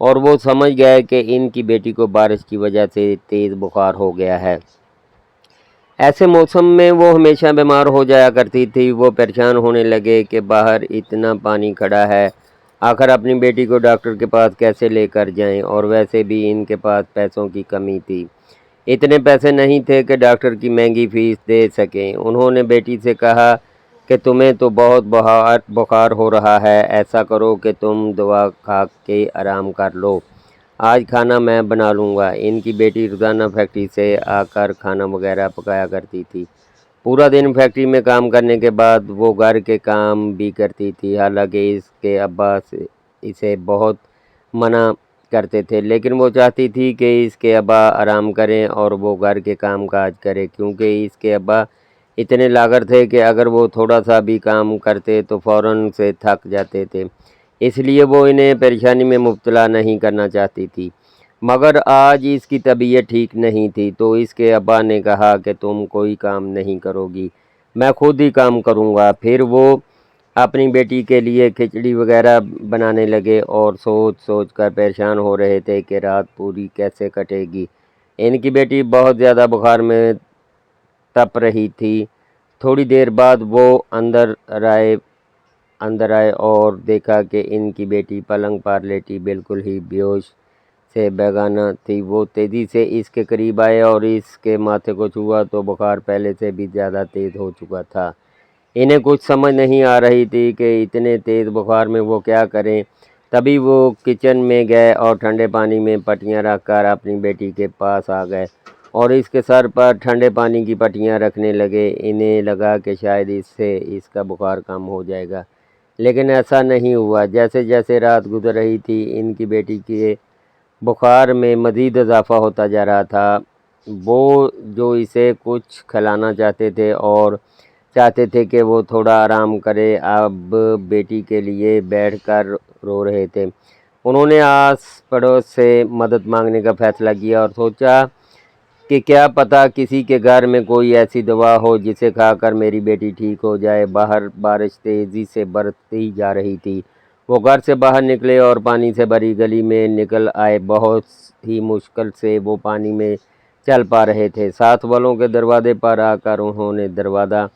اور وہ سمجھ گئے کہ ان کی بیٹی کو بارش کی وجہ سے تیز بخار ہو گیا ہے۔ ایسے موسم میں وہ ہمیشہ بیمار ہو جایا کرتی تھی۔ وہ پریشان ہونے لگے کہ باہر اتنا پانی کھڑا ہے، آخر اپنی بیٹی کو ڈاکٹر کے پاس کیسے لے کر جائیں، اور ویسے بھی ان کے پاس پیسوں کی کمی تھی۔ اتنے پیسے نہیں تھے کہ ڈاکٹر کی مہنگی فیس دے سکیں۔ انہوں نے بیٹی سے کہا کہ تمہیں تو بہت بخار ہو رہا ہے، ایسا کرو کہ تم دوا کھا کے آرام کر لو، آج کھانا میں بنا لوں گا۔ ان کی بیٹی روزانہ فیکٹری سے آ کر کھانا وغیرہ پکایا کرتی تھی۔ پورا دن فیکٹری میں کام کرنے کے بعد وہ گھر کے کام بھی کرتی تھی۔ حالانکہ اس کے ابا اسے بہت منع کرتے تھے، لیکن وہ چاہتی تھی کہ اس کے ابا آرام کریں اور وہ گھر کے کام کاج کرے، کیونکہ اس کے ابا اتنے لاغر تھے کہ اگر وہ تھوڑا سا بھی کام کرتے تو فوراً سے تھک جاتے تھے، اس لیے وہ انہیں پریشانی میں مبتلا نہیں کرنا چاہتی تھی۔ مگر آج اس کی طبیعت ٹھیک نہیں تھی، تو اس کے ابا نے کہا کہ تم کوئی کام نہیں کرو گی، میں خود ہی کام کروں گا۔ پھر وہ اپنی بیٹی کے لیے کھچڑی وغیرہ بنانے لگے اور سوچ سوچ کر پریشان ہو رہے تھے کہ رات پوری کیسے کٹے گی۔ ان کی بیٹی بہت زیادہ بخار میں تپ رہی تھی۔ تھوڑی دیر بعد وہ اندر آئے اور دیکھا کہ ان کی بیٹی پلنگ پر لیٹی بالکل ہی بیہوش سے بیگانہ تھی۔ وہ تیزی سے اس کے قریب آئے اور اس کے ماتھے کو چھوا تو بخار پہلے سے بھی زیادہ تیز ہو چکا تھا۔ انہیں کچھ سمجھ نہیں آ رہی تھی کہ اتنے تیز بخار میں وہ کیا کریں۔ تبھی وہ کچن میں گئے اور ٹھنڈے پانی میں پٹیاں رکھ کر اپنی بیٹی کے پاس آ گئے اور اس کے سر پر ٹھنڈے پانی کی پٹیاں رکھنے لگے۔ انہیں لگا کہ شاید اس سے اس کا بخار کم ہو جائے گا، لیکن ایسا نہیں ہوا۔ جیسے جیسے رات گزر رہی تھی، ان کی بیٹی کے بخار میں مزید اضافہ ہوتا جا رہا تھا۔ وہ جو اسے کچھ کھلانا چاہتے تھے اور چاہتے تھے کہ وہ تھوڑا آرام کرے، اب بیٹی کے لیے بیٹھ کر رو رہے تھے۔ انہوں نے آس پڑوس سے مدد مانگنے کا فیصلہ کیا اور سوچا کہ کیا پتہ کسی کے گھر میں کوئی ایسی دوا ہو جسے کھا کر میری بیٹی ٹھیک ہو جائے۔ باہر بارش تیزی سے برستی جا رہی تھی۔ وہ گھر سے باہر نکلے اور پانی سے بھری گلی میں نکل آئے۔ بہت ہی مشکل سے وہ پانی میں چل پا رہے تھے۔ ساتھ والوں کے دروازے پر آ کر انہوں نے دروازہ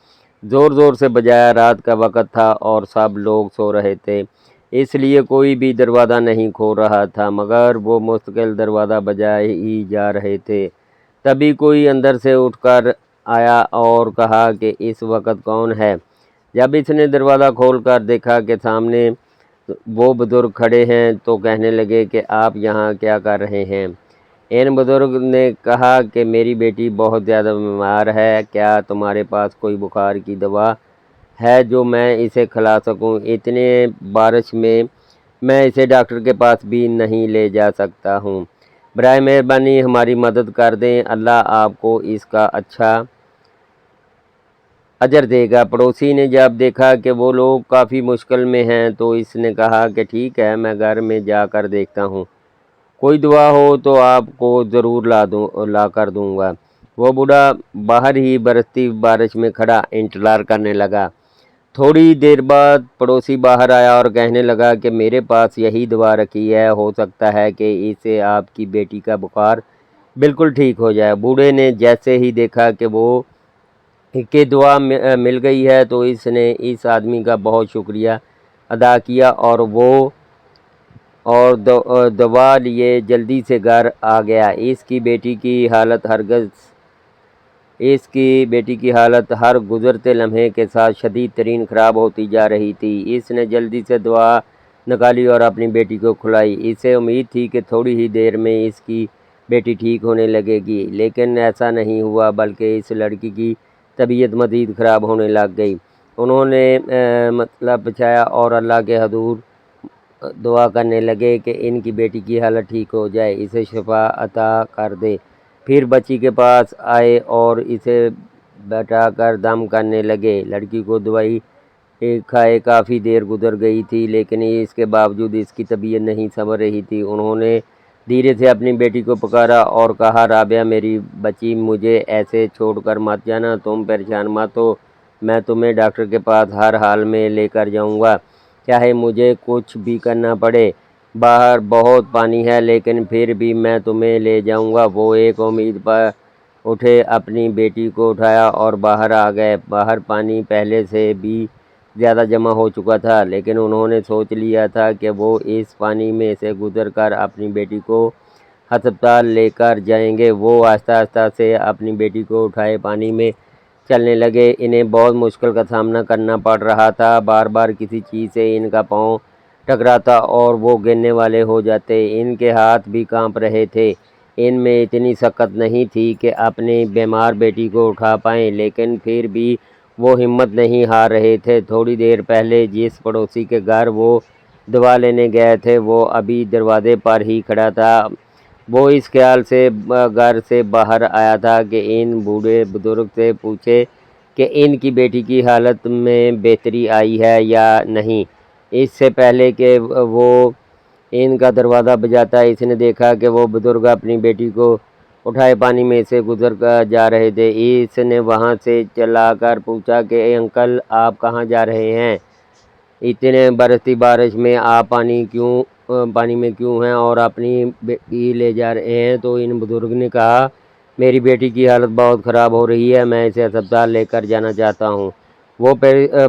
زور زور سے بجایا۔ رات کا وقت تھا اور سب لوگ سو رہے تھے، اس لیے کوئی بھی دروازہ نہیں کھول رہا تھا، مگر وہ مستقل دروازہ بجائے ہی جا رہے تھے۔ تبھی کوئی اندر سے اٹھ کر آیا اور کہا کہ اس وقت کون ہے؟ جب اس نے دروازہ کھول کر دیکھا کہ سامنے وہ بزرگ کھڑے ہیں تو کہنے لگے کہ آپ یہاں کیا کر رہے ہیں؟ ان بزرگ نے کہا کہ میری بیٹی بہت زیادہ بیمار ہے، کیا تمہارے پاس کوئی بخار کی دوا ہے جو میں اسے کھلا سکوں؟ اتنے بارش میں اسے ڈاکٹر کے پاس بھی نہیں لے جا سکتا ہوں، برائے مہربانی ہماری مدد کر دیں، اللہ آپ کو اس کا اچھا اجر دے گا۔ پڑوسی نے جب دیکھا کہ وہ لوگ کافی مشکل میں ہیں تو اس نے کہا کہ ٹھیک ہے، میں گھر میں جا کر دیکھتا ہوں، کوئی دعا ہو تو آپ کو ضرور لا کر دوں گا۔ وہ بوڑھا باہر ہی برستی بارش میں کھڑا انتظار کرنے لگا۔ تھوڑی دیر بعد پڑوسی باہر آیا اور کہنے لگا کہ میرے پاس یہی دوا رکھی ہے، ہو سکتا ہے کہ اسے آپ کی بیٹی کا بخار بالکل ٹھیک ہو جائے۔ بوڑھے نے جیسے ہی دیکھا کہ وہ کہ دعا مل گئی ہے تو اس نے اس آدمی کا بہت شکریہ ادا کیا اور دوا لیے جلدی سے گھر آ گیا۔ اس کی بیٹی کی حالت ہر گزرتے لمحے کے ساتھ شدید ترین خراب ہوتی جا رہی تھی۔ اس نے جلدی سے دوا نکالی اور اپنی بیٹی کو کھلائی۔ اسے امید تھی کہ تھوڑی ہی دیر میں اس کی بیٹی ٹھیک ہونے لگے گی، لیکن ایسا نہیں ہوا، بلکہ اس لڑکی کی طبیعت مزید خراب ہونے لگ گئی۔ انہوں نے مطلب بچایا اور اللہ کے حضور دعا کرنے لگے کہ ان کی بیٹی کی حالت ٹھیک ہو جائے، اسے شفا عطا کر دے۔ پھر بچی کے پاس آئے اور اسے بٹھا کر دم کرنے لگے۔ لڑکی کو دوائی کھائے کافی دیر گزر گئی تھی، لیکن اس کے باوجود اس کی طبیعت نہیں سنور رہی تھی۔ انہوں نے دھیرے سے اپنی بیٹی کو پکارا اور کہا، رابعہ میری بچی، مجھے ایسے چھوڑ کر مت جانا، تم پریشان مت ہو، میں تمہیں ڈاکٹر کے پاس ہر حال میں لے کر جاؤں گا، چاہے مجھے کچھ بھی کرنا پڑے۔ باہر بہت پانی ہے لیکن پھر بھی میں تمہیں لے جاؤں گا۔ وہ ایک امید پر اٹھے، اپنی بیٹی کو اٹھایا اور باہر آ گئے۔ باہر پانی پہلے سے بھی زیادہ جمع ہو چکا تھا، لیکن انہوں نے سوچ لیا تھا کہ وہ اس پانی میں سے گزر کر اپنی بیٹی کو ہسپتال لے کر جائیں گے۔ وہ آہستہ آہستہ سے اپنی بیٹی کو اٹھائے پانی میں چلنے لگے۔ انہیں بہت مشکل کا سامنا کرنا پڑ رہا تھا، بار بار کسی چیز سے ان کا پاؤں ٹکراتا اور وہ گرنے والے ہو جاتے۔ ان کے ہاتھ بھی کانپ رہے تھے۔ ان میں اتنی طاقت نہیں تھی کہ اپنی بیمار بیٹی کو اٹھا پائیں، لیکن پھر بھی وہ ہمت نہیں ہار رہے تھے۔ تھوڑی دیر پہلے جس پڑوسی کے گھر وہ دوا لینے گئے تھے وہ ابھی دروازے پر ہی کھڑا تھا۔ وہ اس خیال سے گھر سے باہر آیا تھا کہ ان بوڑھے بزرگ سے پوچھے کہ ان کی بیٹی کی حالت میں بہتری آئی ہے یا نہیں۔ اس سے پہلے کہ وہ ان کا دروازہ بجاتا، اس نے دیکھا کہ وہ بزرگ اپنی بیٹی کو اٹھائے پانی میں سے گزر کر جا رہے تھے۔ اس نے وہاں سے چلا کر پوچھا کہ انکل، آپ کہاں جا رہے ہیں؟ اتنے برستی بارش میں آپ پانی میں کیوں ہیں اور اپنی بیٹی لے جا رہے ہیں؟ تو ان بزرگ نے کہا، میری بیٹی کی حالت بہت خراب ہو رہی ہے، میں اسے ہسپتال لے کر جانا چاہتا ہوں۔ وہ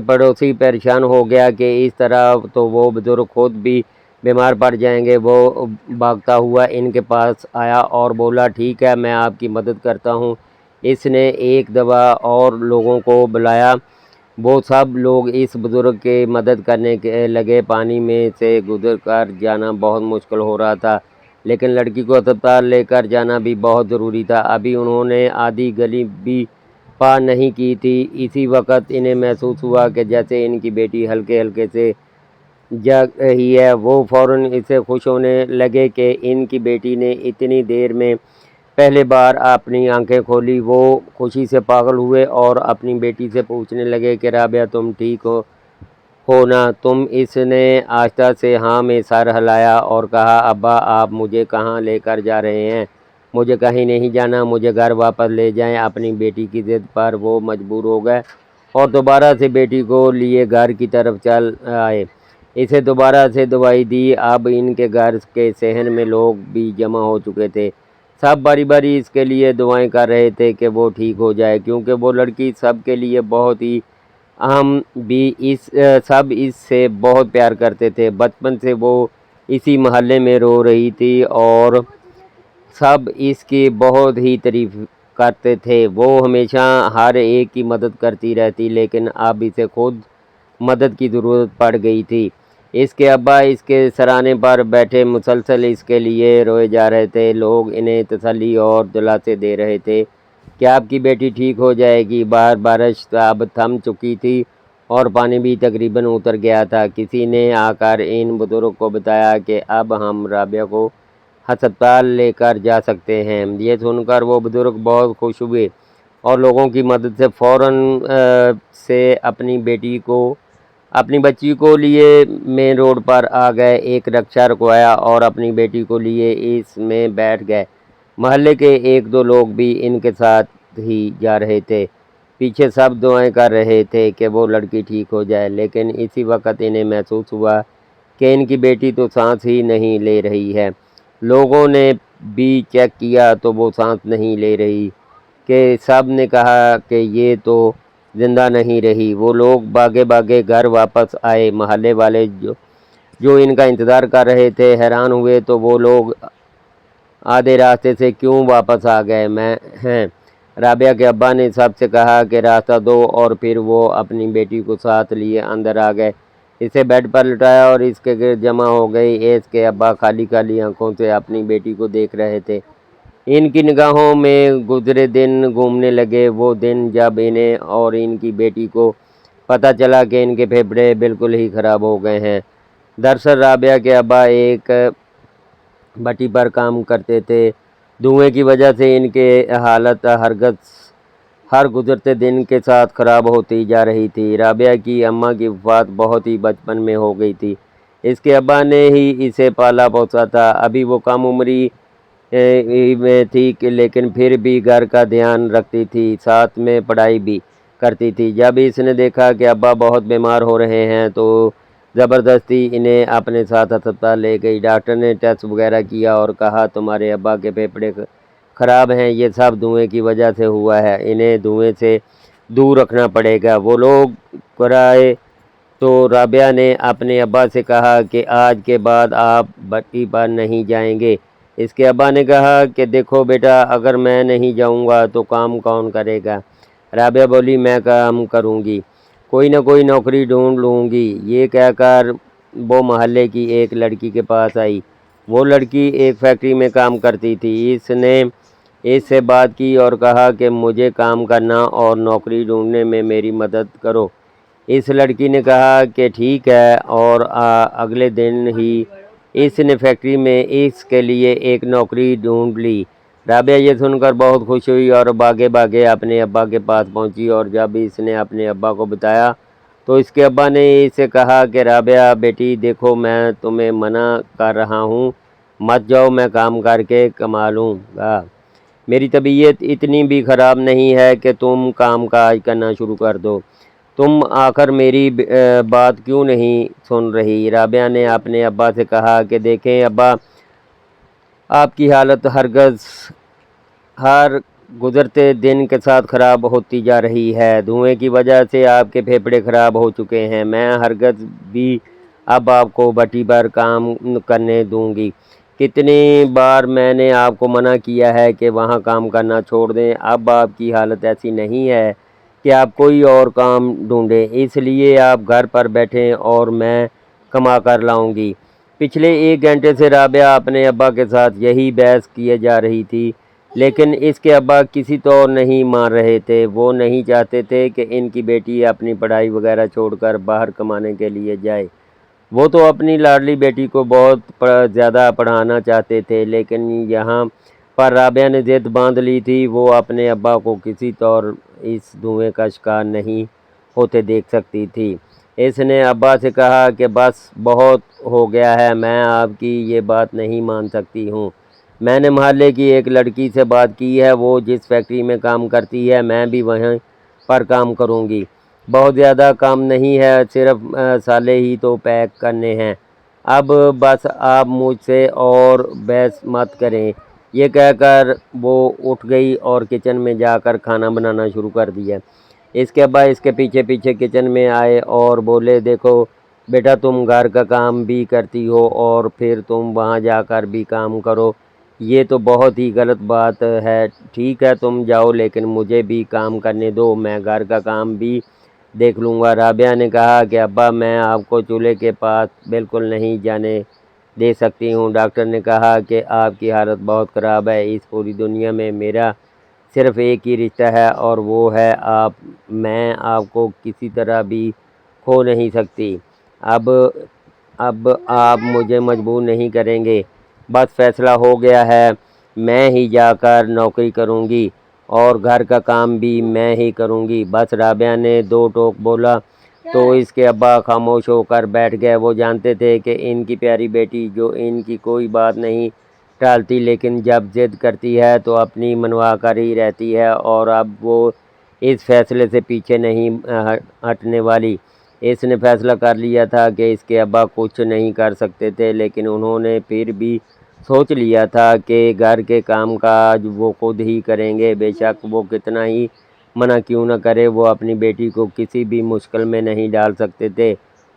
پڑوسی پریشان ہو گیا کہ اس طرح تو وہ بزرگ خود بھی بیمار پڑ جائیں گے۔ وہ بھاگتا ہوا ان کے پاس آیا اور بولا، ٹھیک ہے، میں آپ کی مدد کرتا ہوں۔ اس نے ایک دفعہ اور لوگوں کو بلایا۔ وہ سب لوگ اس بزرگ کی مدد کرنے لگے۔ پانی میں سے گزر کر جانا بہت مشکل ہو رہا تھا، لیکن لڑکی کو ہسپتال لے کر جانا بھی بہت ضروری تھا۔ ابھی انہوں نے آدھی گلی بھی پار نہیں کی تھی، اسی وقت انہیں محسوس ہوا کہ جیسے ان کی بیٹی ہلکے ہلکے سے جاگ رہی ہے۔ وہ فوراً اس سے خوش ہونے لگے کہ ان کی بیٹی نے اتنی دیر میں پہلی بار اپنی آنکھیں کھولی۔ وہ خوشی سے پاگل ہوئے اور اپنی بیٹی سے پوچھنے لگے کہ رابعہ، تم ٹھیک ہو نا؟ اس نے آہستہ سے ہاں میں سر ہلایا اور کہا، ابا، آپ مجھے کہاں لے کر جا رہے ہیں؟ مجھے کہیں نہیں جانا، مجھے گھر واپس لے جائیں۔ اپنی بیٹی کی ضد پر وہ مجبور ہو گئے اور دوبارہ سے بیٹی کو لیے گھر کی طرف چل آئے۔ اسے دوبارہ سے دوائی دی۔ اب ان کے گھر کے صحن میں لوگ بھی جمع ہو چکے تھے۔ سب باری باری اس کے لیے دعائیں کر رہے تھے کہ وہ ٹھیک ہو جائے، کیونکہ وہ لڑکی سب کے لیے بہت ہی اہم بھی سب اس سے بہت پیار کرتے تھے۔ بچپن سے وہ اسی محلے میں رو رہی تھی اور سب اس کی بہت ہی تعریف کرتے تھے۔ وہ ہمیشہ ہر ایک کی مدد کرتی رہتی، لیکن اب اسے خود مدد کی ضرورت پڑ گئی تھی۔ اس کے ابا اس کے سرانے پر بیٹھے مسلسل اس کے لیے روئے جا رہے تھے۔ لوگ انہیں تسلی اور دلاسے دے رہے تھے کہ آپ کی بیٹی ٹھیک ہو جائے گی۔ باہر بارش اب تھم چکی تھی اور پانی بھی تقریباً اتر گیا تھا۔ کسی نے آ کر ان بزرگ کو بتایا کہ اب ہم رابعہ کو ہسپتال لے کر جا سکتے ہیں۔ یہ سن کر وہ بزرگ بہت خوش ہوئے اور لوگوں کی مدد سے فوراً سے اپنی بچی کو لیے مین روڈ پر آ گئے۔ ایک رکشہ رکوایا اور اپنی بیٹی کو لیے اس میں بیٹھ گئے۔ محلے کے ایک دو لوگ بھی ان کے ساتھ ہی جا رہے تھے۔ پیچھے سب دعائیں کر رہے تھے کہ وہ لڑکی ٹھیک ہو جائے، لیکن اسی وقت انہیں محسوس ہوا کہ ان کی بیٹی تو سانس ہی نہیں لے رہی ہے۔ لوگوں نے بھی چیک کیا تو وہ سانس نہیں لے رہی کہ سب نے کہا کہ یہ تو زندہ نہیں رہی۔ وہ لوگ بھاگے بھاگے گھر واپس آئے۔ محلے والے جو ان کا انتظار کر رہے تھے حیران ہوئے، تو وہ لوگ آدھے راستے سے کیوں واپس آ گئے ہیں؟ رابعہ کے ابا نے سب سے کہا کہ راستہ دو، اور پھر وہ اپنی بیٹی کو ساتھ لیے اندر آ گئے۔ اسے بیڈ پر لٹایا اور اس کے گرد جمع ہو گئی۔ اس کے ابا خالی خالی آنکھوں سے اپنی بیٹی کو دیکھ رہے تھے۔ ان کی نگاہوں میں گزرے دن گھومنے لگے، وہ دن جب انہیں اور ان کی بیٹی کو پتہ چلا کہ ان کے پھیپھڑے بالکل ہی خراب ہو گئے ہیں۔ دراصل رابعہ کے ابا ایک بھٹی پر کام کرتے تھے۔ دھوئیں کی وجہ سے ان کی حالت ہر گزرتے دن کے ساتھ خراب ہوتی جا رہی تھی۔ رابعہ کی اماں کی وفات بہت ہی بچپن میں ہو گئی تھی۔ اس کے ابا نے ہی اسے پالا پوسا تھا۔ ابھی وہ کم عمری میں تھی، لیکن پھر بھی گھر کا دھیان رکھتی تھی، ساتھ میں پڑھائی بھی کرتی تھی۔ جب اس نے دیکھا کہ ابا بہت بیمار ہو رہے ہیں تو زبردستی انہیں اپنے ساتھ ہسپتال لے گئی۔ ڈاکٹر نے ٹیسٹ وغیرہ کیا اور کہا تمہارے ابا کے پھیپھڑے خراب ہیں، یہ سب دھوئیں کی وجہ سے ہوا ہے، انہیں دھوئیں سے دور رکھنا پڑے گا۔ وہ لوگ کرائے تو رابعہ نے اپنے ابا سے کہا کہ آج کے بعد آپ بٹی پر نہیں جائیں گے۔ اس کے ابا نے کہا کہ دیکھو بیٹا، اگر میں نہیں جاؤں گا تو کام کون کرے گا؟ رابعہ بولی میں کام کروں گی، کوئی نہ کوئی نوکری ڈھونڈ لوں گی۔ یہ کہہ کر وہ محلے کی ایک لڑکی کے پاس آئی۔ وہ لڑکی ایک فیکٹری میں کام کرتی تھی۔ اس نے اس سے بات کی اور کہا کہ مجھے کام کرنا اور نوکری ڈھونڈنے میں میری مدد کرو۔ اس لڑکی نے کہا کہ ٹھیک ہے، اور اگلے دن ہی اس نے فیکٹری میں اس کے لیے ایک نوکری ڈھونڈ لی۔ رابعہ یہ سن کر بہت خوش ہوئی اور بھاگے بھاگے اپنے ابا کے پاس پہنچی، اور جب اس نے اپنے ابا کو بتایا تو اس کے ابا نے اسے کہا کہ رابعہ بیٹی دیکھو، میں تمہیں منع کر رہا ہوں، مت جاؤ، میں کام کر کے کما لوں گا۔ میری طبیعت اتنی بھی خراب نہیں ہے کہ تم کام کاج کرنا شروع کر دو۔ تم آخر میری بات کیوں نہیں سن رہی؟ رابعہ نے اپنے ابا سے کہا کہ دیکھیں ابا، آپ کی حالت ہر گزرتے دن کے ساتھ خراب ہوتی جا رہی ہے۔ دھوئیں کی وجہ سے آپ کے پھیپھڑے خراب ہو چکے ہیں۔ میں ہرگز بھی اب آپ کو بٹی پر کام کرنے دوں گی۔ کتنی بار میں نے آپ کو منع کیا ہے کہ وہاں کام کرنا چھوڑ دیں۔ اب آپ کی حالت ایسی نہیں ہے کہ آپ کوئی اور کام ڈھونڈیں، اس لیے آپ گھر پر بیٹھیں اور میں کما کر لاؤں گی۔ پچھلے 1 گھنٹے سے رابعہ اپنے ابا کے ساتھ یہی بحث کیے جا رہی تھی، لیکن اس کے ابا کسی طور نہیں مان رہے تھے۔ وہ نہیں چاہتے تھے کہ ان کی بیٹی اپنی پڑھائی وغیرہ چھوڑ کر باہر کمانے کے لیے جائے۔ وہ تو اپنی لاڈلی بیٹی کو بہت زیادہ پڑھانا چاہتے تھے، لیکن یہاں پر رابعہ نے ضد باندھ لی تھی۔ وہ اپنے ابا کو کسی طور اس دھوئیں کا شکار نہیں ہوتے دیکھ سکتی تھی۔ اس نے ابا سے کہا کہ بس بہت ہو گیا ہے، میں آپ کی یہ بات نہیں مان سکتی ہوں۔ میں نے محلے کی ایک لڑکی سے بات کی ہے، وہ جس فیکٹری میں کام کرتی ہے میں بھی وہیں پر کام کروں گی۔ بہت زیادہ کام نہیں ہے، صرف سالے ہی تو پیک کرنے ہیں۔ اب بس آپ مجھ سے اور بحث مت کریں۔ یہ کہہ کر وہ اٹھ گئی اور کچن میں جا کر کھانا بنانا شروع کر دیا۔ اس کے ابا اس کے پیچھے پیچھے کچن میں آئے اور بولے دیکھو بیٹا، تم گھر کا کام بھی کرتی ہو اور پھر تم وہاں جا کر بھی کام کرو، یہ تو بہت ہی غلط بات ہے۔ ٹھیک ہے تم جاؤ، لیکن مجھے بھی کام کرنے دو، میں گھر کا کام بھی دیکھ لوں گا۔ رابعہ نے کہا کہ ابا میں آپ کو چولہے کے پاس بالکل نہیں جانے دے سکتی ہوں۔ ڈاکٹر نے کہا کہ آپ کی حالت بہت خراب ہے، اس پوری دنیا میں میرا صرف ایک ہی رشتہ ہے اور وہ ہے آپ۔ میں آپ کو کسی طرح بھی کھو نہیں سکتی۔ اب آپ مجھے مجبور نہیں کریں گے، بس فیصلہ ہو گیا ہے، میں ہی جا کر نوکری کروں گی اور گھر کا کام بھی میں ہی کروں گی۔ بس رابعہ نے 2 ٹوک بولا تو اس کے ابا خاموش ہو کر بیٹھ گئے۔ وہ جانتے تھے کہ ان کی پیاری بیٹی جو ان کی کوئی بات نہیں ٹالتی، لیکن جب ضد کرتی ہے تو اپنی منوا کر ہی رہتی ہے، اور اب وہ اس فیصلے سے پیچھے نہیں ہٹنے والی۔ اس نے فیصلہ کر لیا تھا کہ اس کے ابا کچھ نہیں کر سکتے تھے، لیکن انہوں نے پھر بھی سوچ لیا تھا کہ گھر کے کام کاج وہ خود ہی کریں گے، بے شک وہ کتنا ہی منع کیوں نہ کرے، وہ اپنی بیٹی کو کسی بھی مشکل میں نہیں ڈال سکتے تھے۔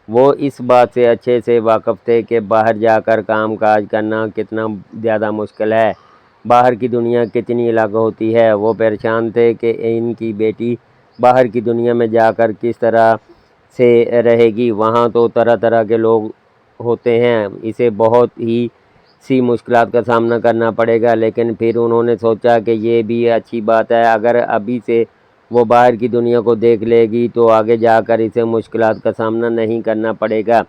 وہ اس بات سے اچھے سے واقف تھے کہ باہر جا کر کام کاج کرنا کتنا زیادہ مشکل ہے، باہر کی دنیا کتنی الگ ہوتی ہے۔ وہ پریشان تھے کہ ان کی بیٹی باہر کی دنیا میں جا کر کس طرح سے رہے گی، وہاں تو طرح طرح کے لوگ ہوتے ہیں، اسے بہت ہی سی مشکلات کا سامنا کرنا پڑے گا۔ لیکن پھر انہوں نے سوچا کہ یہ بھی اچھی بات ہے، اگر ابھی سے وہ باہر کی دنیا کو دیکھ لے گی تو آگے جا کر اسے مشکلات کا سامنا نہیں کرنا پڑے گا۔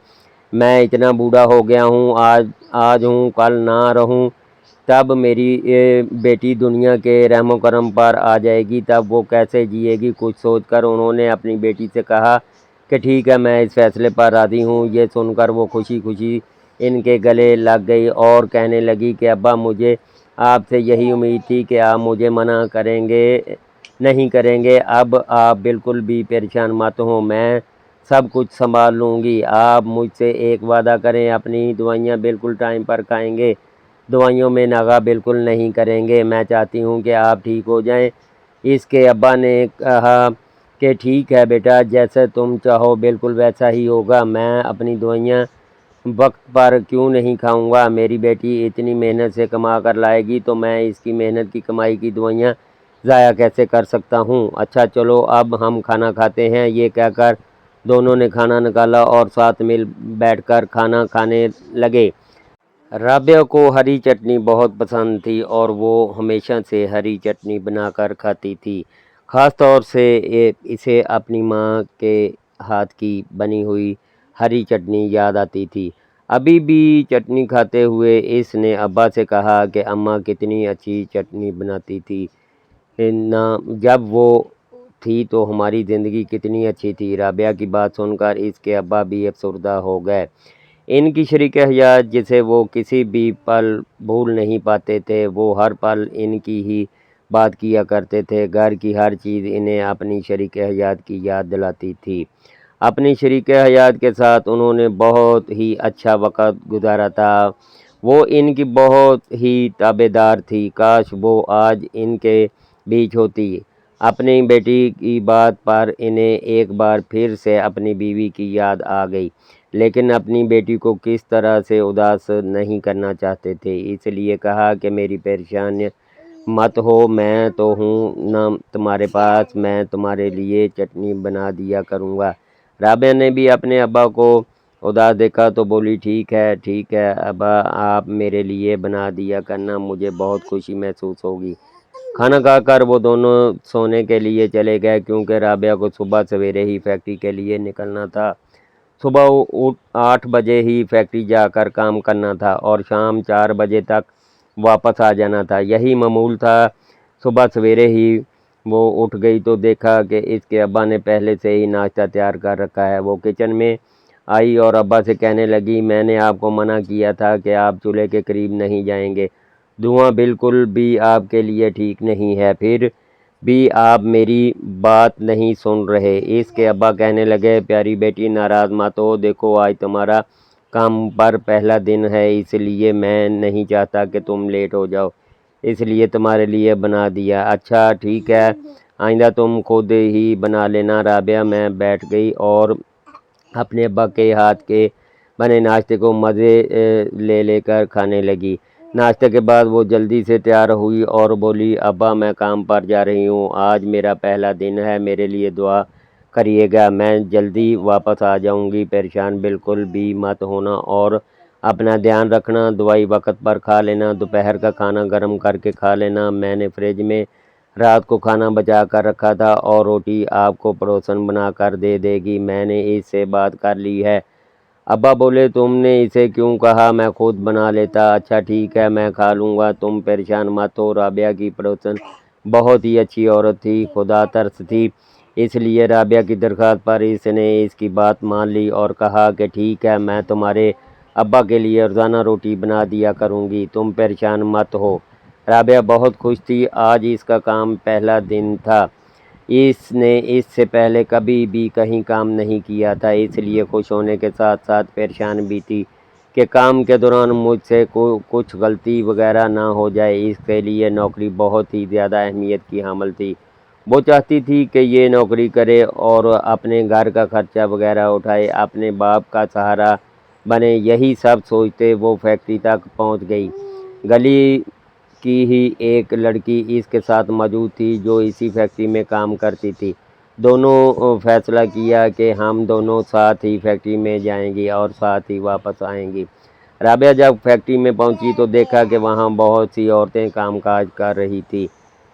میں اتنا بوڑھا ہو گیا ہوں، آج ہوں کل نہ رہوں، تب میری بیٹی دنیا کے رحم و کرم پر آ جائے گی، تب وہ کیسے جیے گی؟ کچھ سوچ کر انہوں نے اپنی بیٹی سے کہا کہ ٹھیک ہے، میں اس فیصلے پر راضی ہوں۔ یہ سن کر وہ خوشی خوشی ان کے گلے لگ گئی اور کہنے لگی کہ ابا، مجھے آپ سے یہی امید تھی کہ آپ مجھے منع نہیں کریں گے۔ اب آپ بالکل بھی پریشان مت ہوں، میں سب کچھ سنبھال لوں گی۔ آپ مجھ سے ایک وعدہ کریں، اپنی دوائیاں بالکل ٹائم پر کھائیں گے، دوائیوں میں ناغہ بالکل نہیں کریں گے۔ میں چاہتی ہوں کہ آپ ٹھیک ہو جائیں۔ اس کے ابا نے کہا کہ ٹھیک ہے بیٹا، جیسے تم چاہو بالکل ویسا ہی ہوگا۔ میں اپنی دوائیاں وقت پر کیوں نہیں کھاؤں گا؟ میری بیٹی اتنی محنت سے کما کر لائے گی تو میں اس کی محنت کی کمائی کی دوائیاں ضائع کیسے کر سکتا ہوں؟ اچھا چلو اب ہم کھانا کھاتے ہیں۔ یہ کہہ کر دونوں نے کھانا نکالا اور ساتھ مل بیٹھ کر کھانا کھانے لگے۔ رابعہ کو ہری چٹنی بہت پسند تھی اور وہ ہمیشہ سے ہری چٹنی بنا کر کھاتی تھی۔ خاص طور سے اسے اپنی ماں کے ہاتھ کی بنی ہوئی ہری چٹنی یاد آتی تھی۔ ابھی بھی چٹنی کھاتے ہوئے اس نے ابا سے کہا کہ اماں کتنی اچھی چٹنی بناتی تھی نا، جب وہ تھی تو ہماری زندگی کتنی اچھی تھی۔ رابعہ کی بات سن کر اس کے ابا بھی افسردہ ہو گئے۔ ان کی شریک حیات جسے وہ کسی بھی پل بھول نہیں پاتے تھے، وہ ہر پل ان کی ہی بات کیا کرتے تھے۔ گھر کی ہر چیز انہیں اپنی شریک حیات کی یاد دلاتی تھی۔ اپنی شریک حیات کے ساتھ انہوں نے بہت ہی اچھا وقت گزارا تھا۔ وہ ان کی بہت ہی تابعدار تھی۔ کاش وہ آج ان کے بیچ ہوتی۔ اپنی بیٹی کی بات پر انہیں ایک بار پھر سے اپنی بیوی کی یاد آ گئی، لیکن اپنی بیٹی کو کس طرح سے اداس نہیں کرنا چاہتے تھے، اس لیے کہا کہ میری پریشان مت ہو، میں تو ہوں نا تمہارے پاس، میں تمہارے لیے چٹنی بنا دیا کروں گا۔ رابعہ نے بھی اپنے ابا کو اداس دیکھا تو بولی ٹھیک ہے ابا، آپ میرے لیے بنا دیا کرنا، مجھے بہت خوشی محسوس ہوگی۔ کھانا کھا کر وہ دونوں سونے کے لیے چلے گئے کیونکہ رابعہ کو صبح سویرے ہی فیکٹری کے لیے نکلنا تھا۔ صبح 8 بجے ہی فیکٹری جا کر کام کرنا تھا اور شام 4 بجے تک واپس آ جانا تھا، یہی معمول تھا۔ صبح سویرے ہی وہ اٹھ گئی تو دیکھا کہ اس کے ابا نے پہلے سے ہی ناشتہ تیار کر رکھا ہے۔ وہ کچن میں آئی اور ابا سے کہنے لگی، میں نے آپ کو منع کیا تھا کہ آپ چولہے کے قریب نہیں جائیں گے، دھواں بالکل بھی آپ کے لیے ٹھیک نہیں ہے، پھر بھی آپ میری بات نہیں سن رہے۔ اس کے ابا کہنے لگے، پیاری بیٹی ناراض مت ہو، دیکھو آج تمہارا کام پر پہلا دن ہے، اس لیے میں نہیں چاہتا کہ تم لیٹ ہو جاؤ، اس لیے تمہارے لیے بنا دیا۔ اچھا ٹھیک ہے، آئندہ تم خود ہی بنا لینا۔ رابعہ میں بیٹھ گئی اور اپنے ابا کے ہاتھ کے بنے ناشتے کو مزے لے کر کھانے لگی۔ ناشتے کے بعد وہ جلدی سے تیار ہوئی اور بولی، ابا میں کام پر جا رہی ہوں، آج میرا پہلا دن ہے، میرے لیے دعا کریے گا، میں جلدی واپس آ جاؤں گی، پریشان بالکل بھی مت ہونا اور اپنا دھیان رکھنا، دوائی وقت پر کھا لینا، دوپہر کا کھانا گرم کر کے کھا لینا، میں نے فریج میں رات کو کھانا بچا کر رکھا تھا اور روٹی آپ کو پڑوسن بنا کر دے دے گی، میں نے اس سے بات کر لی ہے۔ ابا بولے، تم نے اسے کیوں کہا، میں خود بنا لیتا۔ اچھا ٹھیک ہے، میں کھا لوں گا، تم پریشان مت ہو۔ رابعہ کی پڑوسن بہت ہی اچھی عورت تھی، خدا ترس تھی، اس لیے رابعہ کی درخواست پر اس نے اس کی بات مان لی اور کہا کہ ٹھیک ہے، میں تمہارے ابا کے لیے روزانہ روٹی بنا دیا کروں گی، تم پریشان مت ہو۔ رابعہ بہت خوش تھی، آج اس کا کام پہلا دن تھا، اس نے اس سے پہلے کبھی بھی کہیں کام نہیں کیا تھا، اس لیے خوش ہونے کے ساتھ ساتھ پریشان بھی تھی کہ کام کے دوران مجھ سے کچھ غلطی وغیرہ نہ ہو جائے۔ اس کے لیے نوکری بہت ہی زیادہ اہمیت کی حامل تھی، وہ چاہتی تھی کہ یہ نوکری کرے اور اپنے گھر کا خرچہ وغیرہ اٹھائے، اپنے باپ کا سہارا بنے، یہی سب سوچتے وہ فیکٹری تک پہنچ گئی۔ گلی کی ہی ایک لڑکی اس کے ساتھ موجود تھی جو اسی فیکٹری میں کام کرتی تھی۔ دونوں فیصلہ کیا کہ ہم دونوں ساتھ ہی فیکٹری میں جائیں گی اور ساتھ ہی واپس آئیں گی۔ رابعہ جب فیکٹری میں پہنچی تو دیکھا کہ وہاں بہت سی عورتیں کام کاج کر رہی تھی۔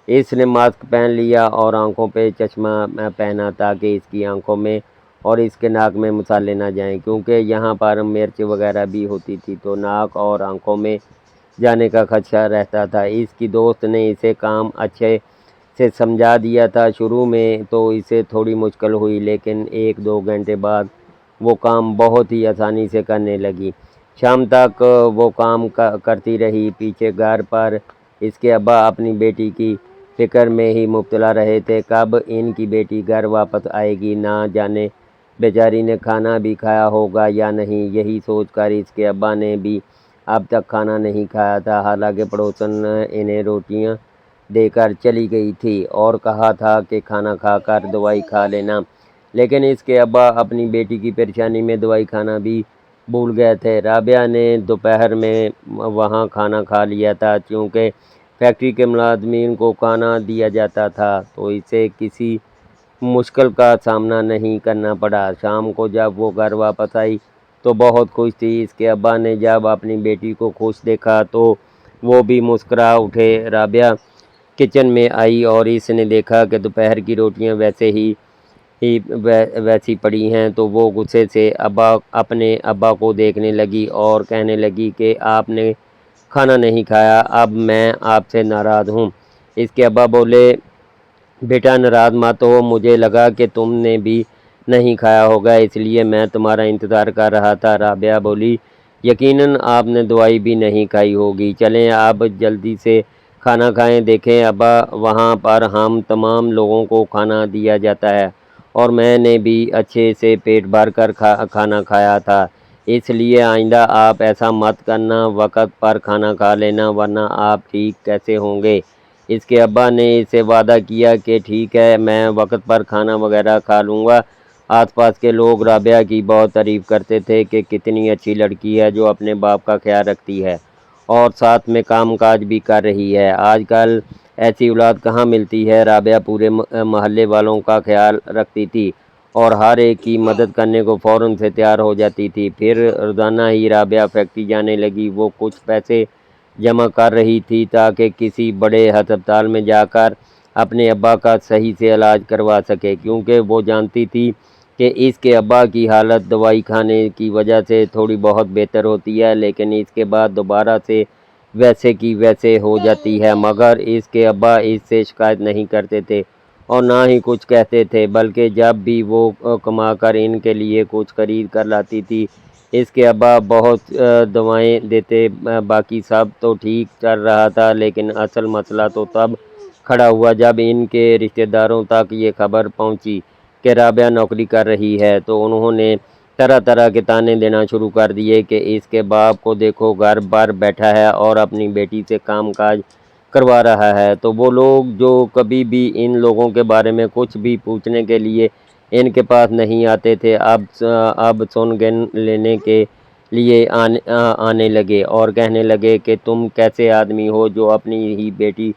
اس نے ماسک پہن لیا اور آنکھوں پہ چشمہ پہنا تاکہ اس کی آنکھوں میں اور اس کے ناک میں مسالے نہ جائیں، کیونکہ یہاں پر مرچ وغیرہ بھی ہوتی تھی تو ناک اور آنکھوں میں جانے کا خدشہ رہتا تھا۔ اس کی دوست نے اسے کام اچھے سے سمجھا دیا تھا۔ شروع میں تو اسے تھوڑی مشکل ہوئی، لیکن 1-2 گھنٹے بعد وہ کام بہت ہی آسانی سے کرنے لگی۔ شام تک وہ کام کرتی رہی۔ پیچھے گھر پر اس کے ابا اپنی بیٹی کی فکر میں ہی مبتلا رہے تھے، کب ان کی بیٹی گھر واپس آئے گی، نہ جانے بیچاری نے کھانا بھی کھایا ہوگا یا نہیں، یہی سوچ کر اس کے ابا نے بھی اب تک کھانا نہیں کھایا تھا۔ حالانکہ پڑوسن انہیں روٹیاں دے کر چلی گئی تھی اور کہا تھا کہ کھانا کھا کر دوائی کھا لینا، لیکن اس کے ابا اپنی بیٹی کی پریشانی میں دوائی کھانا بھی بھول گئے تھے۔ رابعہ نے دوپہر میں وہاں کھانا کھا لیا تھا، چونکہ فیکٹری کے ملازمین کو کھانا دیا جاتا تھا تو اسے کسی مشکل کا سامنا نہیں کرنا پڑا۔ شام کو جب وہ گھر واپس آئی تو بہت خوش تھی۔ اس کے ابا نے جب اپنی بیٹی کو خوش دیکھا تو وہ بھی مسکرا اٹھے۔ رابعہ کچن میں آئی اور اس نے دیکھا کہ دوپہر کی روٹیاں ویسی پڑی ہیں تو وہ غصے سے اپنے ابا کو دیکھنے لگی اور کہنے لگی کہ آپ نے کھانا نہیں کھایا، اب میں آپ سے ناراض ہوں۔ اس کے ابا بولے، بیٹا ناراض مت ہو، مجھے لگا کہ تم نے بھی نہیں کھایا ہوگا اس لیے میں تمہارا انتظار کر رہا تھا۔ رابعہ بولی، یقیناً آپ نے دوائی بھی نہیں کھائی ہوگی، چلیں اب جلدی سے کھانا کھائیں۔ دیکھیں ابا، وہاں پر ہم تمام لوگوں کو کھانا دیا جاتا ہے اور میں نے بھی اچھے سے پیٹ بھر کر کھانا کھایا تھا، اس لیے آئندہ آپ ایسا مت کرنا، وقت پر کھانا کھا لینا ورنہ آپ ٹھیک کیسے ہوں گے۔ اس کے ابا نے اس سے وعدہ کیا کہ ٹھیک ہے، میں وقت پر کھانا وغیرہ کھا لوں گا۔ آس پاس کے لوگ رابعہ کی بہت تعریف کرتے تھے کہ کتنی اچھی لڑکی ہے جو اپنے باپ کا خیال رکھتی ہے اور ساتھ میں کام کاج بھی کر رہی ہے۔ آج کل ایسی اولاد کہاں ملتی ہے۔ رابعہ پورے محلے والوں کا خیال رکھتی تھی اور ہر ایک کی مدد کرنے کو فوراً سے تیار ہو جاتی تھی۔ پھر روزانہ ہی رابعہ فیکٹری جانے لگی۔ وہ کچھ پیسے جمع کر رہی تھی تاکہ کسی بڑے ہسپتال میں جا کر اپنے ابا کا صحیح سے علاج کروا سکے، کیونکہ وہ جانتی تھی کہ اس کے ابا کی حالت دوائی کھانے کی وجہ سے تھوڑی بہت بہتر ہوتی ہے لیکن اس کے بعد دوبارہ سے ویسے کی ویسے ہو جاتی ہے۔ مگر اس کے ابا اس سے شکایت نہیں کرتے تھے اور نہ ہی کچھ کہتے تھے، بلکہ جب بھی وہ کما کر ان کے لیے کچھ خرید کر لاتی تھی اس کے ابا بہت دعائیں دیتے۔ باقی سب تو ٹھیک چل رہا تھا لیکن اصل مسئلہ تو تب کھڑا ہوا جب ان کے رشتہ داروں تک یہ خبر پہنچی کہ رابعہ نوکری کر رہی ہے تو انہوں نے طرح طرح کے طعنے دینا شروع کر دیے کہ اس کے باپ کو دیکھو، گھر بار بیٹھا ہے اور اپنی بیٹی سے کام کاج کروا رہا ہے۔ تو وہ لوگ جو کبھی بھی ان لوگوں کے بارے میں کچھ بھی پوچھنے کے لیے ان کے پاس نہیں آتے تھے اب سن گن لینے کے لیے آنے لگے اور کہنے لگے کہ تم کیسے آدمی ہو جو اپنی ہی بیٹی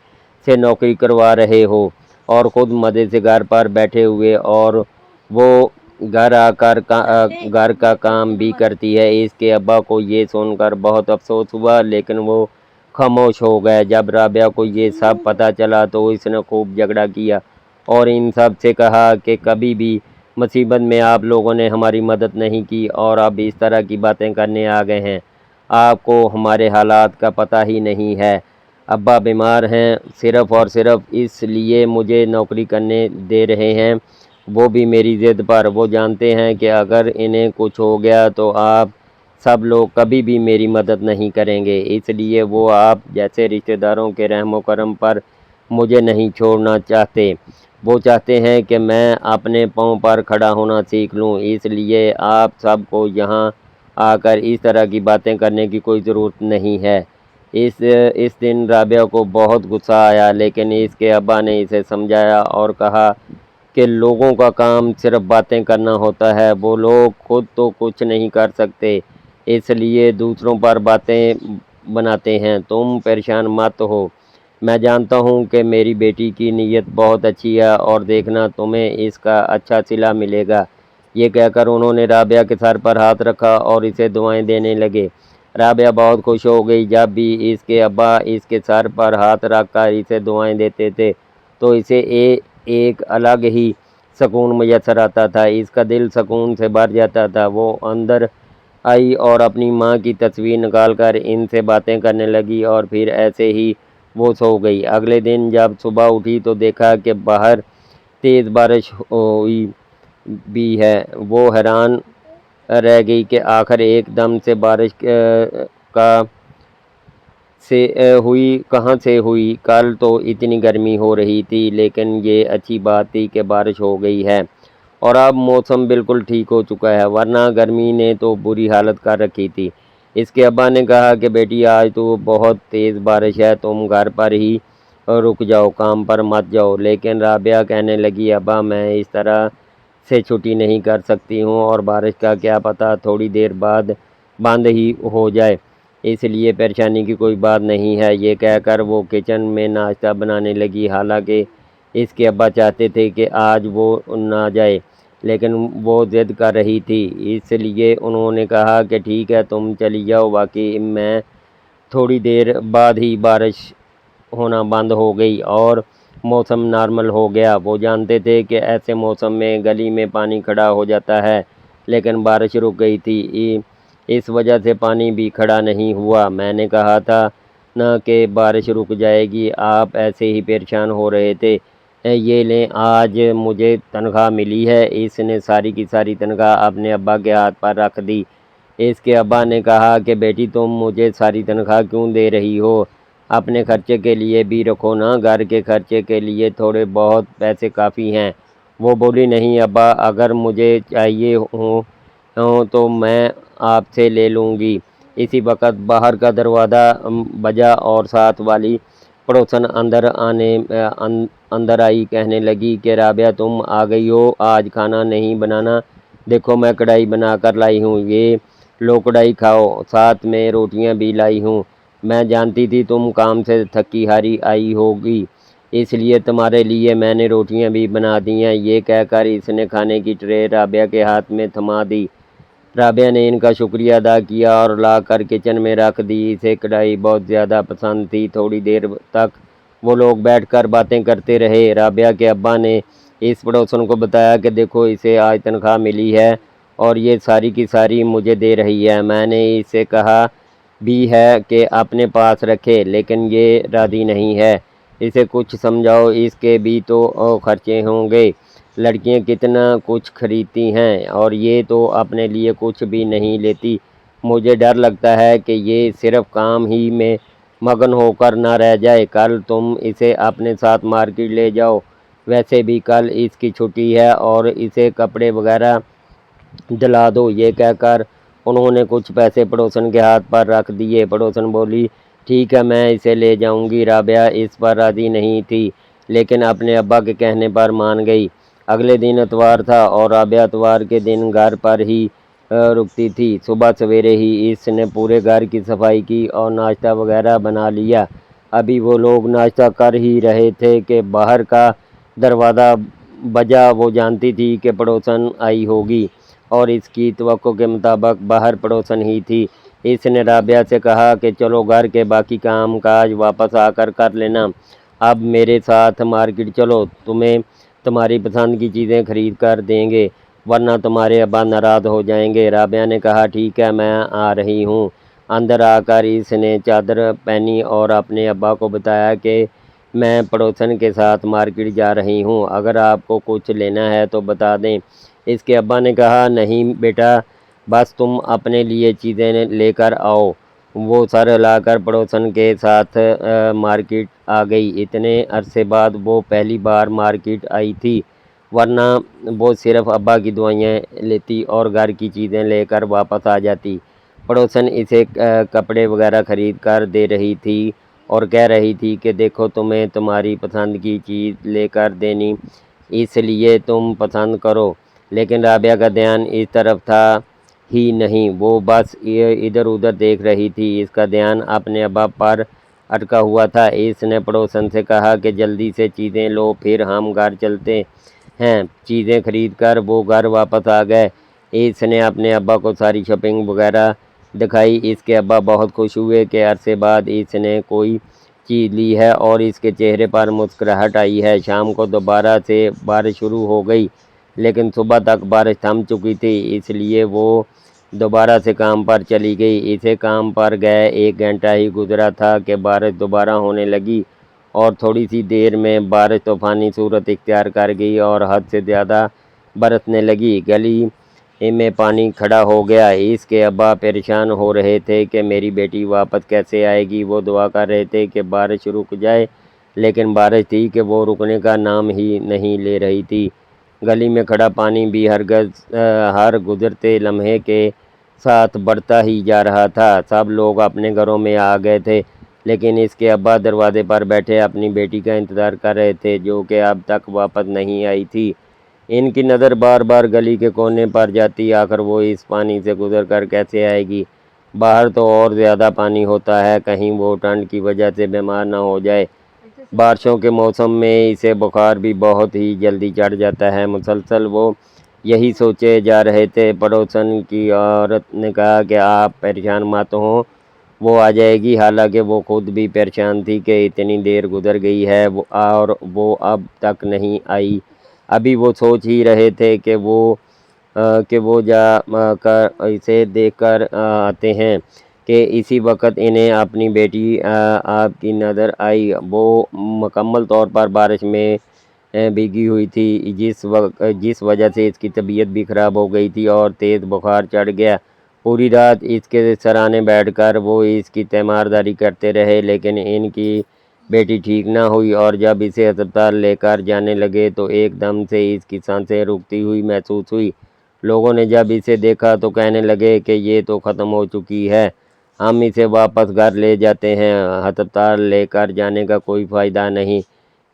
سے نوکری کروا رہے ہو اور خود مزے سے گھر پر بیٹھے ہوئے، اور وہ گھر آ کر گھر کا کام بھی کرتی ہے۔ اس کے ابا کو یہ سن کر بہت افسوس ہوا لیکن وہ خاموش ہو گئے۔ جب رابعہ کو یہ سب پتہ چلا تو اس نے خوب جھگڑا کیا اور ان سب سے کہا کہ کبھی بھی مصیبت میں آپ لوگوں نے ہماری مدد نہیں کی اور اب اس طرح کی باتیں کرنے آ گئے ہیں۔ آپ کو ہمارے حالات کا پتہ ہی نہیں ہے۔ ابا بیمار ہیں، صرف اور صرف اس لیے مجھے نوکری کرنے دے رہے ہیں، وہ بھی میری ضد پر۔ وہ جانتے ہیں کہ اگر انہیں کچھ ہو گیا تو آپ سب لوگ کبھی بھی میری مدد نہیں کریں گے، اس لیے وہ آپ جیسے رشتہ داروں کے رحم و کرم پر مجھے نہیں چھوڑنا چاہتے۔ وہ چاہتے ہیں کہ میں اپنے پاؤں پر کھڑا ہونا سیکھ لوں، اس لیے آپ سب کو یہاں آ کر اس طرح کی باتیں کرنے کی کوئی ضرورت نہیں ہے۔ اس دن رابعہ کو بہت غصہ آیا لیکن اس کے ابا نے اسے سمجھایا اور کہا کہ لوگوں کا کام صرف باتیں کرنا ہوتا ہے، وہ لوگ خود تو کچھ نہیں کر سکتے اس لیے دوسروں پر باتیں بناتے ہیں۔ تم پریشان مت ہو، میں جانتا ہوں کہ میری بیٹی کی نیت بہت اچھی ہے اور دیکھنا تمہیں اس کا اچھا صلہ ملے گا۔ یہ کہہ کر انہوں نے رابعہ کے سر پر ہاتھ رکھا اور اسے دعائیں دینے لگے۔ رابعہ بہت خوش ہو گئی۔ جب بھی اس کے ابا اس کے سر پر ہاتھ رکھ کر اسے دعائیں دیتے تھے تو اسے ایک الگ ہی سکون میسر آتا تھا، اس کا دل سکون سے بھر جاتا تھا۔ وہ اندر آئی اور اپنی ماں کی تصویر نکال کر ان سے باتیں کرنے لگی اور پھر ایسے ہی وہ سو گئی۔ اگلے دن جب صبح اٹھی تو دیکھا کہ باہر تیز بارش ہوئی بھی ہے۔ وہ حیران رہ گئی کہ آخر ایک دم سے بارش کہاں سے ہوئی، کل تو اتنی گرمی ہو رہی تھی لیکن یہ اچھی بات تھی کہ بارش ہو گئی ہے۔ اور اب موسم بالکل ٹھیک ہو چکا ہے، ورنہ گرمی نے تو بری حالت کر رکھی تھی۔ اس کے ابا نے کہا کہ بیٹی آج تو بہت تیز بارش ہے، تم گھر پر ہی رک جاؤ، کام پر مت جاؤ۔ لیکن رابعہ کہنے لگی ابا میں اس طرح سے چھٹی نہیں کر سکتی ہوں، اور بارش کا کیا پتہ تھوڑی دیر بعد بند ہی ہو جائے، اس لیے پریشانی کی کوئی بات نہیں ہے۔ یہ کہہ کر وہ کچن میں ناشتہ بنانے لگی، حالانکہ اس کے ابا چاہتے تھے کہ آج وہ نہ جائے، لیکن وہ ضد کر رہی تھی، اس لیے انہوں نے کہا کہ ٹھیک ہے تم چلی جاؤ۔ واقعی میں تھوڑی دیر بعد ہی بارش ہونا بند ہو گئی اور موسم نارمل ہو گیا۔ وہ جانتے تھے کہ ایسے موسم میں گلی میں پانی کھڑا ہو جاتا ہے، لیکن بارش رک گئی تھی، اس وجہ سے پانی بھی کھڑا نہیں ہوا۔ میں نے کہا تھا نا کہ بارش رک جائے گی، آپ ایسے ہی پریشان ہو رہے تھے۔ یہ لیں آج مجھے تنخواہ ملی ہے۔ اس نے ساری کی ساری تنخواہ اپنے ابا کے ہاتھ پر رکھ دی۔ اس کے ابا نے کہا کہ بیٹی تم مجھے ساری تنخواہ کیوں دے رہی ہو؟ اپنے خرچے کے لیے بھی رکھو نا، گھر کے خرچے کے لیے تھوڑے بہت پیسے کافی ہیں۔ وہ بولی نہیں ابا، اگر مجھے چاہیے ہوں تو میں آپ سے لے لوں گی۔ اسی وقت باہر کا دروازہ بجا اور ساتھ والی پڑوسن اندر آئی، کہنے لگی کہ رابعہ تم آ گئی ہو، آج کھانا نہیں بنانا؟ دیکھو میں کڑھائی بنا کر لائی ہوں، یہ لو کڑھائی کھاؤ، ساتھ میں روٹیاں بھی لائی ہوں۔ میں جانتی تھی تم کام سے تھکی ہاری آئی ہوگی، اس لیے تمہارے لیے میں نے روٹیاں بھی بنا دی ہیں۔ یہ کہہ کر اس نے کھانے کی ٹرے رابعہ کے ہاتھ میں تھما دی۔ رابعہ نے ان کا شکریہ ادا کیا اور لا کر کچن میں رکھ دی۔ اسے کڑھائی بہت زیادہ پسند تھی۔ تھوڑی دیر تک وہ لوگ بیٹھ کر باتیں کرتے رہے۔ رابعہ کے ابا نے اس پڑوسن کو بتایا کہ دیکھو اسے آج تنخواہ ملی ہے اور یہ ساری کی ساری مجھے دے رہی ہے۔ میں نے اسے کہا بھی ہے کہ اپنے پاس رکھے، لیکن یہ راضی نہیں ہے۔ اسے کچھ سمجھاؤ، اس کے بھی تو خرچے ہوں گے۔ لڑکیاں کتنا کچھ خریدتی ہیں اور یہ تو اپنے لیے کچھ بھی نہیں لیتی۔ مجھے ڈر لگتا ہے کہ یہ صرف کام ہی میں مگن ہو کر نہ رہ جائے۔ کل تم اسے اپنے ساتھ مارکیٹ لے جاؤ، ویسے بھی کل اس کی چھٹی ہے، اور اسے کپڑے وغیرہ دلا دو۔ یہ کہہ کر انہوں نے کچھ پیسے پڑوسن کے ہاتھ پر رکھ دیے۔ پڑوسن بولی ٹھیک ہے میں اسے لے جاؤں گی۔ رابعہ اس پر راضی نہیں تھی، لیکن اپنے ابا کے کہنے پر مان گئی۔ اگلے دن اتوار تھا اور رابعہ اتوار کے دن گھر پر ہی رکتی تھی۔ صبح سویرے ہی اس نے پورے گھر کی صفائی کی اور ناشتہ وغیرہ بنا لیا۔ ابھی وہ لوگ ناشتہ کر ہی رہے تھے کہ باہر کا دروازہ بجا۔ وہ جانتی تھی کہ پڑوسن آئی ہوگی اور اس کی توقع کے مطابق باہر پڑوسن ہی تھی۔ اس نے رابعہ سے کہا کہ چلو گھر کے باقی کام کاج واپس آ کر لینا، اب میرے ساتھ مارکیٹ چلو، تمہیں تمہاری پسند کی چیزیں خرید کر دیں گے، ورنہ تمہارے ابا ناراض ہو جائیں گے۔ رابعہ نے کہا ٹھیک ہے میں آ رہی ہوں۔ اندر آ کر اس نے چادر پہنی اور اپنے ابا کو بتایا کہ میں پڑوسن کے ساتھ مارکیٹ جا رہی ہوں، اگر آپ کو کچھ لینا ہے تو بتا دیں۔ اس کے ابا نے کہا نہیں بیٹا، بس تم اپنے لیے چیزیں لے کر آؤ۔ وہ سر ہلا کر پڑوسن کے ساتھ مارکیٹ آ گئی۔ اتنے عرصے بعد وہ پہلی بار مارکیٹ آئی تھی، ورنہ وہ صرف ابا کی دعائیں لیتی اور گھر کی چیزیں لے کر واپس آ جاتی۔ پڑوسن اسے کپڑے وغیرہ خرید کر دے رہی تھی اور کہہ رہی تھی کہ دیکھو تمہیں تمہاری پسند کی چیز لے کر دینی، اس لیے تم پسند کرو۔ لیکن رابعہ کا دھیان اس طرف تھا ہی نہیں، وہ بس ادھر ادھر دیکھ رہی تھی۔ اس کا دھیان اپنے ابا پر اٹکا ہوا تھا۔ اس نے پڑوسن سے کہا کہ جلدی سے چیزیں لو، پھر ہم گھر چلتے ہیں۔ چیزیں خرید کر وہ گھر واپس آ گئے۔ اس نے اپنے ابا کو ساری شاپنگ وغیرہ دکھائی۔ اس کے ابا بہت خوش ہوئے کہ عرصے بعد اس نے کوئی چیز لی ہے اور اس کے چہرے پر مسکراہٹ آئی ہے۔ شام کو دوبارہ سے بارش شروع ہو گئی، لیکن صبح تک بارش تھم چکی تھی، اس لیے وہ دوبارہ سے کام پر چلی گئی۔ اسے کام پر گئے 1 گھنٹہ ہی گزرا تھا کہ بارش دوبارہ ہونے لگی اور تھوڑی سی دیر میں بارش طوفانی صورت اختیار کر گئی اور حد سے زیادہ برسنے لگی۔ گلی میں پانی کھڑا ہو گیا۔ اس کے ابا پریشان ہو رہے تھے کہ میری بیٹی واپس کیسے آئے گی۔ وہ دعا کر رہے تھے کہ بارش رک جائے، لیکن بارش تھی کہ وہ رکنے کا نام ہی نہیں لے رہی تھی۔ گلی میں کھڑا پانی بھی ہر گزرتے لمحے کے ساتھ بڑھتا ہی جا رہا تھا۔ سب لوگ اپنے گھروں میں آ گئے تھے، لیکن اس کے ابا دروازے پر بیٹھے اپنی بیٹی کا انتظار کر رہے تھے، جو کہ اب تک واپس نہیں آئی تھی۔ ان کی نظر بار بار گلی کے کونے پر جاتی، آخر وہ اس پانی سے گزر کر کیسے آئے گی؟ باہر تو اور زیادہ پانی ہوتا ہے، کہیں وہ ٹھنڈ کی وجہ سے بیمار نہ ہو جائے۔ بارشوں کے موسم میں اسے بخار بھی بہت ہی جلدی چڑھ جاتا ہے۔ مسلسل وہ یہی سوچے جا رہے تھے۔ پڑوسن کی عورت نے کہا کہ آپ پریشان مت ہوں، وہ آ جائے گی۔ حالانکہ وہ خود بھی پریشان تھی کہ اتنی دیر گزر گئی ہے اور وہ اب تک نہیں آئی۔ ابھی وہ سوچ ہی رہے تھے کہ وہ جا کر اسے دیکھ کر آتے ہیں کہ اسی وقت انہیں اپنی بیٹی آپ کی نظر آئی۔ وہ مکمل طور پر بارش میں بھیگی ہوئی تھی، جس وجہ سے اس کی طبیعت بھی خراب ہو گئی تھی اور تیز بخار چڑھ گیا۔ پوری رات اس کے سرانے بیٹھ کر وہ اس کی تیمارداری کرتے رہے، لیکن ان کی بیٹی ٹھیک نہ ہوئی، اور جب اسے ہسپتال لے کر جانے لگے تو ایک دم سے اس کی سانسیں رکتی ہوئی محسوس ہوئی۔ لوگوں نے جب اسے دیکھا تو کہنے لگے کہ یہ تو ختم ہو چکی ہے، ہم اسے واپس گھر لے جاتے ہیں، ہسپتال لے کر جانے کا کوئی فائدہ نہیں۔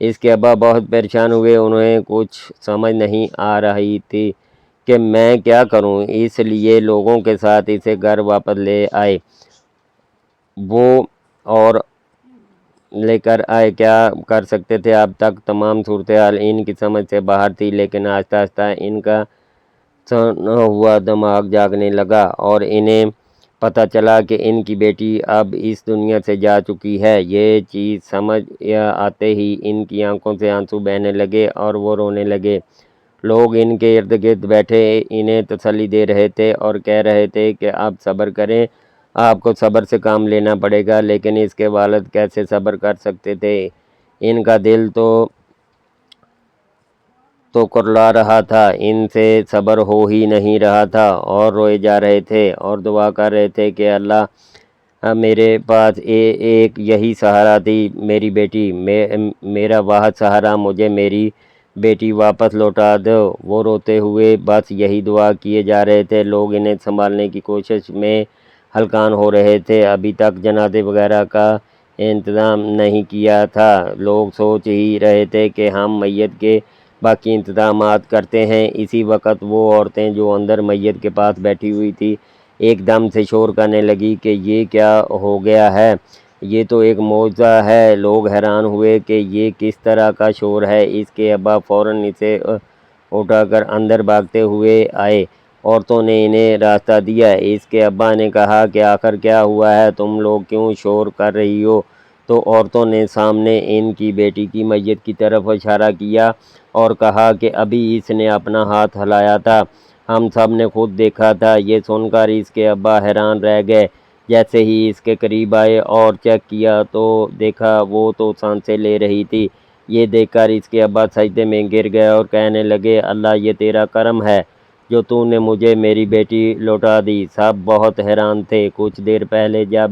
اس کے ابا بہت پریشان ہوئے، انہیں کچھ سمجھ نہیں آ رہی تھی کہ میں کیا کروں، اس لیے لوگوں کے ساتھ اسے گھر واپس لے آئے۔ وہ اور لے کر آئے، کیا کر سکتے تھے؟ اب تک تمام صورتحال ان کی سمجھ سے باہر تھی، لیکن آہستہ آہستہ ان کا سونا ہوا دماغ جاگنے لگا اور انہیں پتہ چلا کہ ان کی بیٹی اب اس دنیا سے جا چکی ہے۔ یہ چیز سمجھ آتے ہی ان کی آنکھوں سے آنسو بہنے لگے اور وہ رونے لگے۔ لوگ ان کے ارد گرد بیٹھے انہیں تسلی دے رہے تھے اور کہہ رہے تھے کہ آپ صبر کریں، آپ کو صبر سے کام لینا پڑے گا۔ لیکن اس کے والد کیسے صبر کر سکتے تھے؟ ان کا دل تو کرلا رہا تھا، ان سے صبر ہو ہی نہیں رہا تھا، اور روئے جا رہے تھے اور دعا کر رہے تھے کہ اللہ، میرے پاس ایک یہی سہارا تھی، میری بیٹی، میرا واحد سہارا، مجھے میری بیٹی واپس لوٹا دو۔ وہ روتے ہوئے بس یہی دعا کیے جا رہے تھے۔ لوگ انہیں سنبھالنے کی کوشش میں ہلکان ہو رہے تھے، ابھی تک جنازے وغیرہ کا انتظام نہیں کیا تھا۔ لوگ سوچ ہی رہے تھے کہ ہم میت کے باقی انتظامات کرتے ہیں۔ اسی وقت وہ عورتیں جو اندر میت کے پاس بیٹھی ہوئی تھی ایک دم سے شور کرنے لگی کہ یہ کیا ہو گیا ہے، یہ تو ایک معجزہ ہے۔ لوگ حیران ہوئے کہ یہ کس طرح کا شور ہے۔ اس کے ابا فوراً اسے اٹھا کر اندر بھاگتے ہوئے آئے۔ عورتوں نے انہیں راستہ دیا۔ اس کے ابا نے کہا کہ آخر کیا ہوا ہے، تم لوگ کیوں شور کر رہی ہو؟ تو عورتوں نے سامنے ان کی بیٹی کی میت کی طرف اشارہ کیا اور کہا کہ ابھی اس نے اپنا ہاتھ ہلایا تھا، ہم سب نے خود دیکھا تھا۔ یہ سن کر اس کے ابا حیران رہ گئے۔ جیسے ہی اس کے قریب آئے اور چیک کیا تو دیکھا وہ تو سانسیں لے رہی تھی۔ یہ دیکھ کر اس کے ابا سجدے میں گر گئے اور کہنے لگے، اللہ، یہ تیرا کرم ہے جو تو نے مجھے میری بیٹی لوٹا دی۔ سب بہت حیران تھے۔ کچھ دیر پہلے جب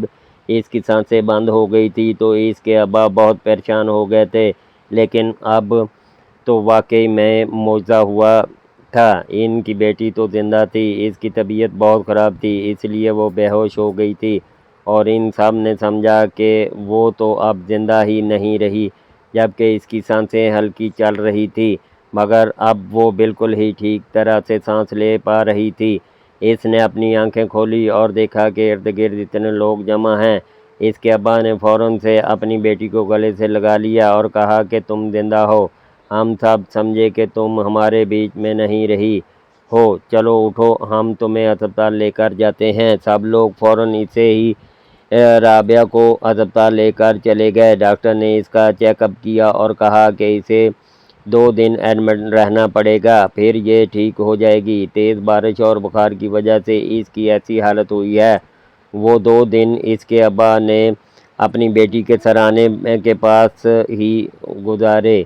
اس کی سانسیں بند ہو گئی تھی تو اس کے ابا بہت پریشان ہو گئے تھے، لیکن اب تو واقعی میں معجزہ ہوا تھا۔ ان کی بیٹی تو زندہ تھی، اس کی طبیعت بہت خراب تھی، اس لیے وہ بے ہوش ہو گئی تھی، اور ان سب نے سمجھا کہ وہ تو اب زندہ ہی نہیں رہی، جبکہ اس کی سانسیں ہلکی چل رہی تھی، مگر اب وہ بالکل ہی ٹھیک طرح سے سانس لے پا رہی تھی۔ اس نے اپنی آنکھیں کھولی اور دیکھا کہ ارد گرد اتنے لوگ جمع ہیں۔ اس کے ابا نے فوراً سے اپنی بیٹی کو گلے سے لگا لیا اور کہا کہ تم زندہ ہو، ہم سب سمجھے کہ تم ہمارے بیچ میں نہیں رہی ہو، چلو اٹھو، ہم تمہیں ہسپتال لے کر جاتے ہیں۔ سب لوگ فوراً اسے ہی رابعہ کو ہسپتال لے کر چلے گئے۔ ڈاکٹر نے اس کا چیک اپ کیا اور کہا کہ اسے 2 دن ایڈمٹ رہنا پڑے گا، پھر یہ ٹھیک ہو جائے گی۔ تیز بارش اور بخار کی وجہ سے اس کی ایسی حالت ہوئی ہے۔ وہ 2 دن اس کے ابا نے اپنی بیٹی کے سرانے کے پاس ہی گزارے۔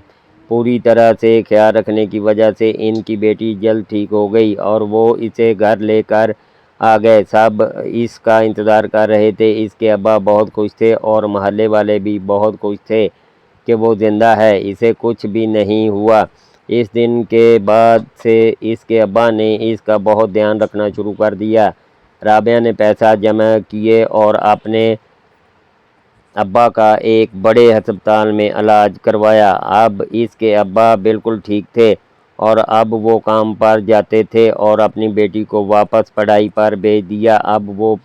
پوری طرح سے خیال رکھنے کی وجہ سے ان کی بیٹی جلد ٹھیک ہو گئی اور وہ اسے گھر لے کر آ گئے۔ سب اس کا انتظار کر رہے تھے۔ اس کے ابا بہت خوش تھے اور محلے والے بھی بہت خوش تھے کہ وہ زندہ ہے، اسے کچھ بھی نہیں ہوا۔ اس دن کے بعد سے اس کے ابا نے اس کا بہت دھیان رکھنا شروع کر دیا۔ رابعہ نے پیسہ جمع کیے اور اپنے ابا کا ایک بڑے ہسپتال میں علاج کروایا۔ اب اس کے ابا بالکل ٹھیک تھے اور اب وہ کام پر جاتے تھے اور اپنی بیٹی کو واپس پڑھائی پر بھیج دیا۔ اب وہ